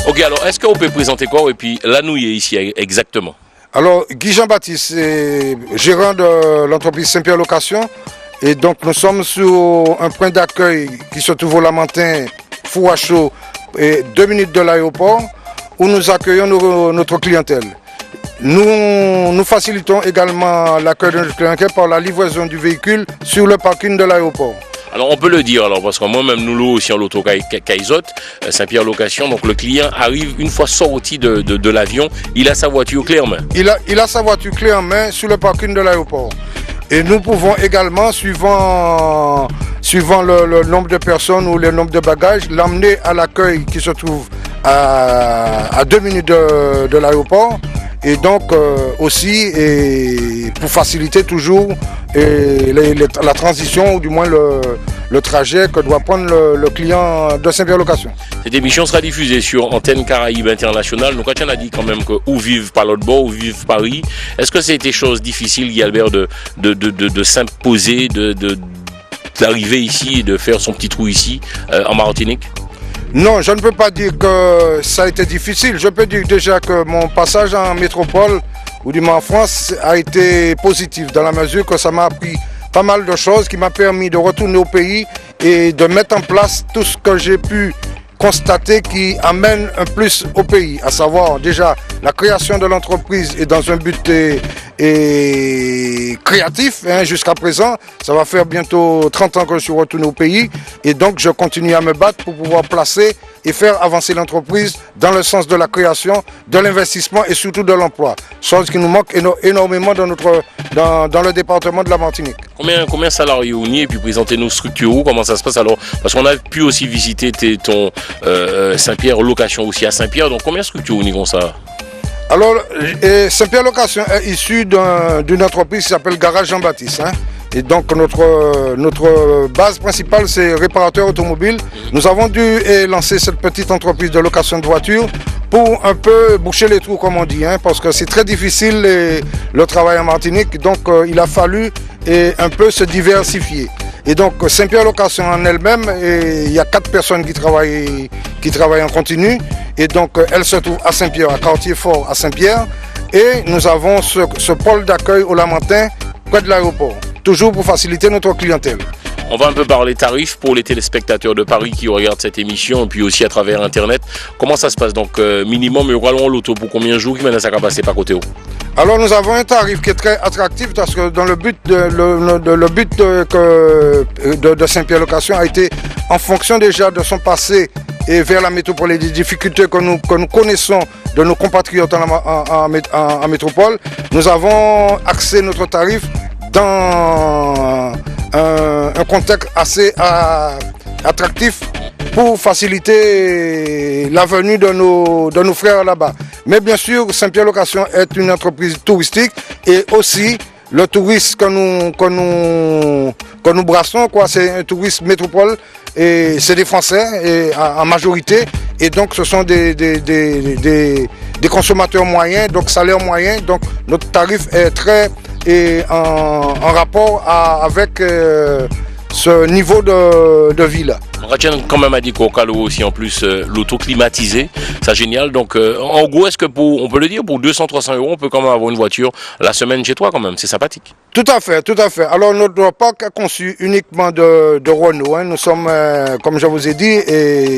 Ok, alors est-ce qu'on peut présenter quoi et puis là nous y est ici exactement? Alors Guy Jean-Baptiste, gérant de l'entreprise Saint-Pierre Location. Et donc nous sommes sur un point d'accueil qui se trouve au Lamentin, Four à Chaud, et 2 minutes de l'aéroport, où nous accueillons notre clientèle. Nous facilitons également l'accueil de notre clientèle par la livraison du véhicule sur le parking de l'aéroport. Alors on peut le dire, alors, parce que moi-même nous louons aussi en l'auto Caïzot, Saint-Pierre Location, donc le client arrive une fois sorti de l'avion, il a sa voiture clé en main. Il a sa voiture clé en main sur le parking de l'aéroport. Et nous pouvons également, suivant le nombre de personnes ou le nombre de bagages, l'emmener à l'accueil qui se trouve à 2 minutes de l'aéroport. Et donc aussi, pour faciliter toujours la transition, ou du moins le trajet que doit prendre le client de Saint-Pierre Location. Cette émission sera diffusée sur Antenne Caraïbes Internationale. Donc quand on a dit quand même que où vivent par l'autre bord, où vivent Paris, est-ce que c'était chose difficile, Guy Albert, de s'imposer, d'arriver ici et de faire son petit trou ici en Martinique? Non, je ne peux pas dire que ça a été difficile. Je peux dire déjà que mon passage en métropole, ou du moins en France, a été positif dans la mesure que ça m'a appris pas mal de choses qui m'a permis de retourner au pays et de mettre en place tout ce que j'ai pu constater qui amène un plus au pays, à savoir déjà la création de l'entreprise est dans un but créatif jusqu'à présent. Ça va faire bientôt 30 ans que je suis retourné au pays et donc je continue à me battre pour pouvoir placer et faire avancer l'entreprise dans le sens de la création, de l'investissement et surtout de l'emploi. Chose qui nous manque énormément dans le département de la Martinique. Combien de salariés on y est et puis présenter nos structures, comment ça se passe alors? Parce qu'on a pu aussi visiter ton Saint-Pierre Location aussi à Saint-Pierre, donc combien de structures on y comme ça? Alors, Saint-Pierre Location est issu d'une entreprise qui s'appelle Garage Jean-Baptiste. Et donc notre base principale c'est réparateur automobile. Nous avons dû lancer cette petite entreprise de location de voitures pour un peu boucher les trous comme on dit, parce que c'est très difficile le travail en Martinique, donc il a fallu un peu se diversifier. Et donc Saint-Pierre Location en elle-même, il y a 4 personnes qui travaillent en continu. Et donc elle se trouve à Saint-Pierre, à Quartier-Fort à Saint-Pierre. Et nous avons ce pôle d'accueil au Lamentin, près de l'aéroport. Toujours pour faciliter notre clientèle. On va un peu parler tarifs pour les téléspectateurs de Paris qui regardent cette émission et puis aussi à travers Internet. Comment ça se passe? Donc minimum, l'auto pour combien de jours qui mène ça va passer par côté haut? Alors nous avons un tarif qui est très attractif parce que dans le but de Saint-Pierre Location a été en fonction déjà de son passé et vers la métropole et des difficultés que nous connaissons de nos compatriotes en métropole. Nous avons axé notre tarif dans un contexte assez attractif pour faciliter la venue de nos frères là-bas. Mais bien sûr, Saint-Pierre Location est une entreprise touristique et aussi le tourisme que nous brassons, c'est un tourisme métropole et c'est des Français en majorité et donc ce sont des consommateurs moyens, donc salaire moyen, donc notre tarif est très en rapport avec ce niveau de vie là. Ratien quand même a dit qu'au Calo aussi en plus l'auto climatisé, c'est génial. Donc en gros, est-ce que on peut le dire, pour 200-300 euros, on peut quand même avoir une voiture la semaine chez toi quand même, c'est sympathique. Tout à fait, tout à fait. Alors notre parc est conçu uniquement de Renault. Nous sommes, comme je vous ai dit,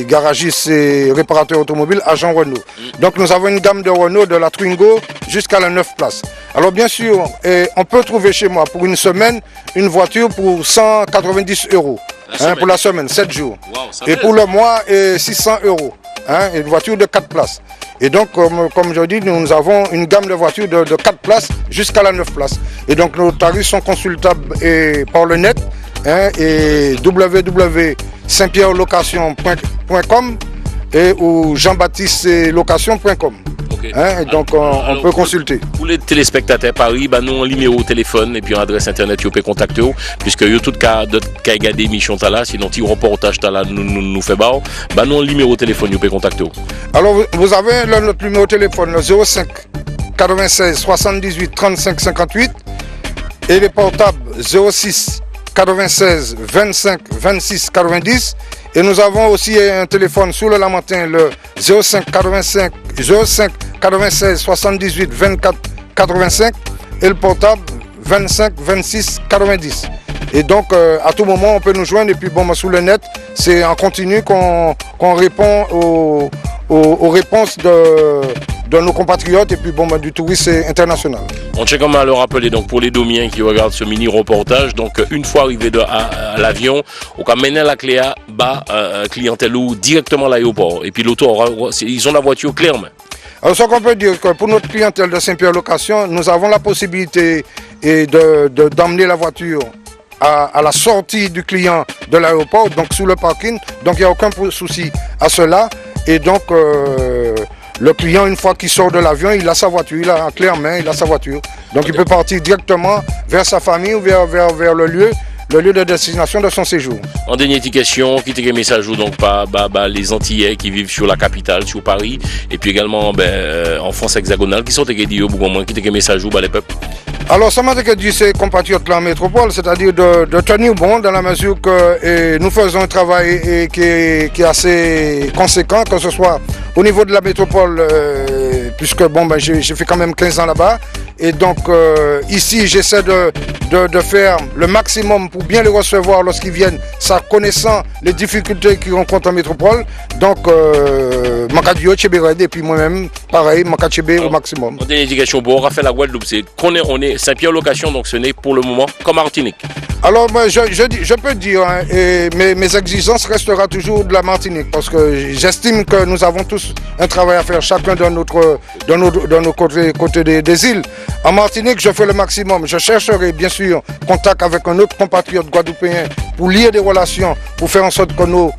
garagistes et réparateurs automobiles agents Renault. Donc nous avons une gamme de Renault de la Twingo jusqu'à la 9 places. Alors bien sûr, on peut trouver chez moi pour une semaine une voiture pour 190 euros. Pour la semaine, 7 jours. Wow, et pour le mois, 600 euros. Une voiture de 4 places. Et donc, comme je dis, nous avons une gamme de voitures de 4 places jusqu'à la 9 places. Et donc, nos tarifs sont consultables par le net et www.saintpierrelocation.com ou jeanbaptistelocation.com. Okay. Donc on peut consulter. Pour les téléspectateurs Paris, nous on numéro au téléphone et puis en adresse internet vous pouvez contacter puisque il y a tout cas regarder émission là, sinon petit reportage là nous fait bas, nous on numéro au téléphone vous pouvez contacter. Alors vous avez notre numéro de téléphone le 05 96 78 35 58 et les portables 06 96 25 26 90 et nous avons aussi un téléphone sur le Lamentin le 05 96 78 24 85 et le portable 25 26 90. Et donc à tout moment on peut nous joindre et puis bon, sous le net c'est en continu qu'on répond aux réponses de nos compatriotes et puis bon, du tourisme international. On tient quand même à le rappeler donc pour les Domiens qui regardent ce mini reportage, donc une fois arrivé à l'avion, on va mener la clé à bas clientèle ou directement à l'aéroport et puis l'auto ils ont la voiture clairement. Alors ce qu'on peut dire que pour notre clientèle de Saint-Pierre Location, nous avons la possibilité d'emmener la voiture à la sortie du client de l'aéroport, donc sous le parking, donc il n'y a aucun souci à cela. Et donc le client, une fois qu'il sort de l'avion, il a sa voiture, il a en clé en main, il a sa voiture. Donc il peut partir directement vers sa famille ou vers le lieu de destination de son séjour. En dernière question, qui te message donc par les Antillais qui vivent sur la capitale, sur Paris, et puis également en France hexagonale, qui sont qui te message les peuples. Alors ça m'a dit ces compatriotes en métropole, c'est-à-dire de tenir bon dans la mesure que nous faisons un travail qui est assez conséquent, que ce soit au niveau de la métropole, puisque bon, j'ai fait quand même 15 ans là-bas. Et donc ici j'essaie de faire le maximum pour bien les recevoir lorsqu'ils viennent, ça connaissant les difficultés qu'ils rencontrent en métropole. Donc Makadio, Tchébéred et puis moi-même, pareil, Makachébé au maximum. On a une indication pour Raphaël la Guadeloupe, c'est qu'on est Saint-Pierre Location, donc ce n'est pour le moment comme Martinique. Alors moi, je peux dire, hein, mes exigences restera toujours de la Martinique parce que j'estime que nous avons tous un travail à faire, chacun de nos côtés des îles. En Martinique, je fais le maximum. Je chercherai bien sûr contact avec un autre compatriote guadeloupéen pour lier des relations, pour faire en sorte que nos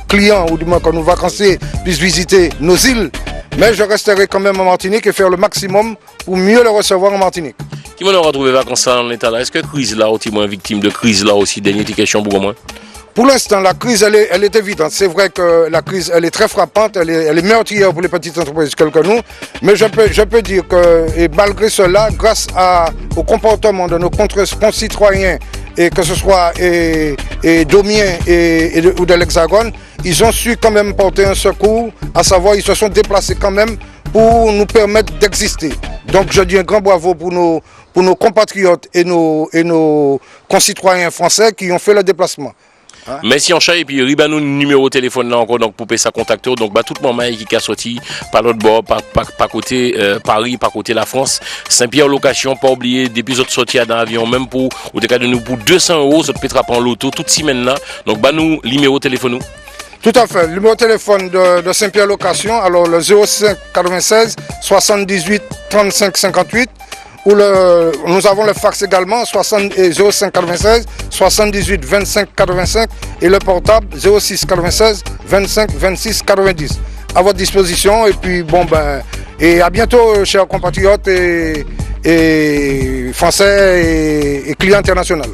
clients ou du moins que nos vacanciers puissent visiter nos îles. Mais je resterai quand même en Martinique et faire le maximum pour mieux les recevoir en Martinique. Qui m'en aura trouvé vacances en l'état là? Est-ce que crise là, aussi moins victime de crise là aussi, dernière question pour moi? Pour l'instant, la crise, elle est évidente. C'est vrai que la crise, elle est très frappante, elle est meurtrière pour les petites entreprises telles que nous. Mais je peux dire que, et malgré cela, grâce au comportement de nos concitoyens, et que ce soit Domiens ou de l'Hexagone, ils ont su quand même porter un secours, à savoir, ils se sont déplacés quand même pour nous permettre d'exister. Donc je dis un grand bravo pour nos compatriotes et nos concitoyens français qui ont fait le déplacement. Hein? Merci en chat et puis ribanou numéro de téléphone là encore donc pour ça contacter donc tout le monde qui a sorti par l'autre bord par côté Paris par côté la France Saint-Pierre Location pas oublier depuis autres sorties dans l'avion même pour ou des cas de nous pour 200 €, ça peut être en l'auto toute semaine là donc nous numéro de téléphone nous. Tout à fait, le numéro de téléphone de Saint-Pierre Location, alors le 05 96 78 35 58 ou nous avons le fax également 05 96 78 25 85 et le portable 06 96 25 26 90 à votre disposition et puis bon et à bientôt chers compatriotes et français et clients internationaux.